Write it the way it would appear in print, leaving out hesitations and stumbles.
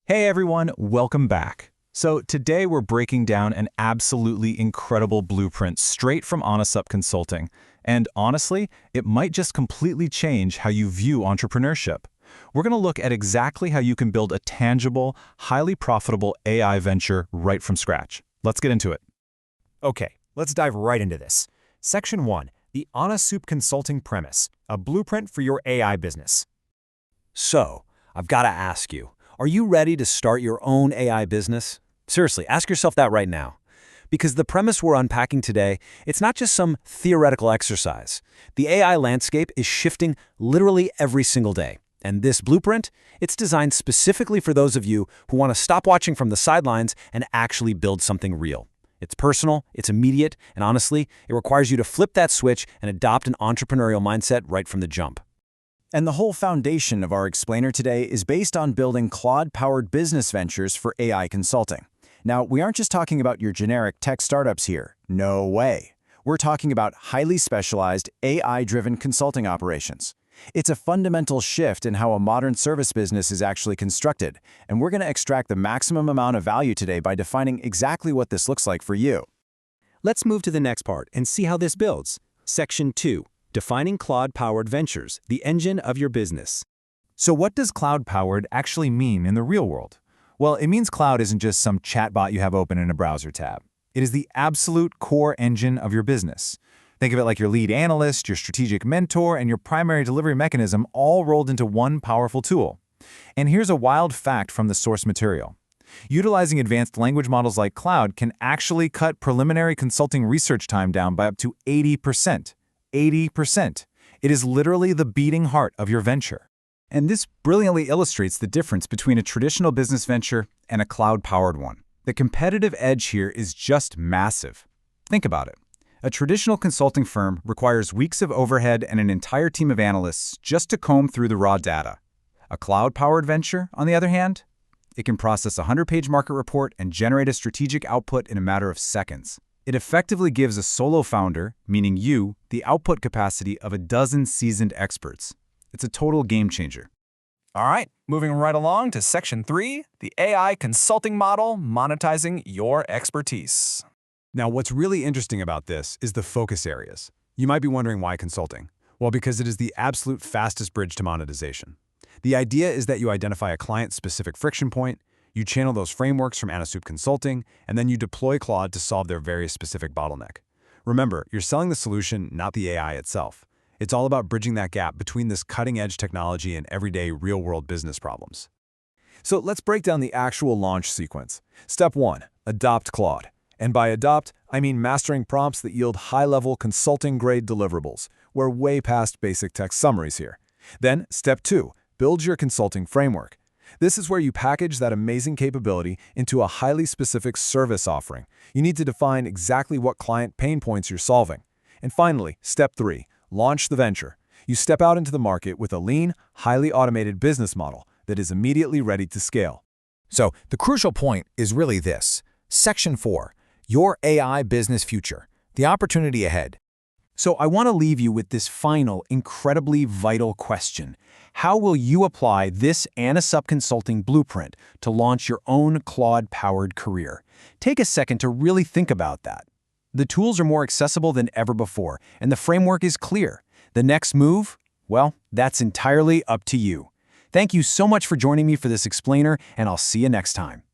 Hey everyone, welcome back. So today we're breaking down an absolutely incredible blueprint straight from Anasup Consulting. And honestly, it might just completely change how you view entrepreneurship. We're going to look at exactly how you can build a tangible, highly profitable AI venture right from scratch. Let's get into it. Okay, let's dive right into this. Section 1, the Anasup Consulting Premise, a blueprint for your AI business. So, I've got to ask you, are you ready to start your own AI business? Seriously, ask yourself that right now. Because the premise we're unpacking today, it's not just some theoretical exercise. The AI landscape is shifting literally every single day. And this blueprint, it's designed specifically for those of you who want to stop watching from the sidelines and actually build something real. It's personal, it's immediate, and honestly, it requires you to flip that switch and adopt an entrepreneurial mindset right from the jump. And the whole foundation of our explainer today is based on building Claude-powered business ventures for AI consulting. Now, we aren't just talking about your generic tech startups here. No way. We're talking about highly specialized, AI-driven consulting operations. It's a fundamental shift in how a modern service business is actually constructed, and we're going to extract the maximum amount of value today by defining exactly what this looks like for you. Let's move to the next part and see how this builds. Section 2. Defining Claude-powered ventures, the engine of your business. So what does cloud-powered actually mean in the real world? Well, it means cloud isn't just some chatbot you have open in a browser tab. It is the absolute core engine of your business. Think of it like your lead analyst, your strategic mentor, and your primary delivery mechanism all rolled into one powerful tool. And here's a wild fact from the source material. Utilizing advanced language models like Claude can actually cut preliminary consulting research time down by up to 80%. 80%. It is literally the beating heart of your venture. And this brilliantly illustrates the difference between a traditional business venture and a cloud-powered one. The competitive edge here is just massive. Think about it. A traditional consulting firm requires weeks of overhead and an entire team of analysts just to comb through the raw data. A cloud-powered venture, on the other hand, it can process a 100-page market report and generate a strategic output in a matter of seconds. It effectively gives a solo founder, meaning you, the output capacity of a dozen seasoned experts. It's a total game changer. All right, moving right along to Section 3, the AI consulting model, monetizing your expertise. Now, what's really interesting about this is the focus areas. You might be wondering why consulting. Well, because it is the absolute fastest bridge to monetization. The idea is that you identify a client-specific friction point, you channel those frameworks from Anasup Consulting, and then you deploy Claude to solve their very specific bottleneck. Remember, you're selling the solution, not the AI itself. It's all about bridging that gap between this cutting-edge technology and everyday real-world business problems. So let's break down the actual launch sequence. Step 1, adopt Claude. And by adopt, I mean mastering prompts that yield high-level consulting-grade deliverables. We're way past basic text summaries here. Then, Step 2, build your consulting framework. This is where you package that amazing capability into a highly specific service offering. You need to define exactly what client pain points you're solving. And finally, Step 3, launch the venture. You step out into the market with a lean, highly automated business model that is immediately ready to scale. So the crucial point is really this. Section 4, your AI business future, the opportunity ahead. So I want to leave you with this final, incredibly vital question. How will you apply this Anasup Consulting blueprint to launch your own Claude-powered career? Take a second to really think about that. The tools are more accessible than ever before, and the framework is clear. The next move? Well, that's entirely up to you. Thank you so much for joining me for this explainer, and I'll see you next time.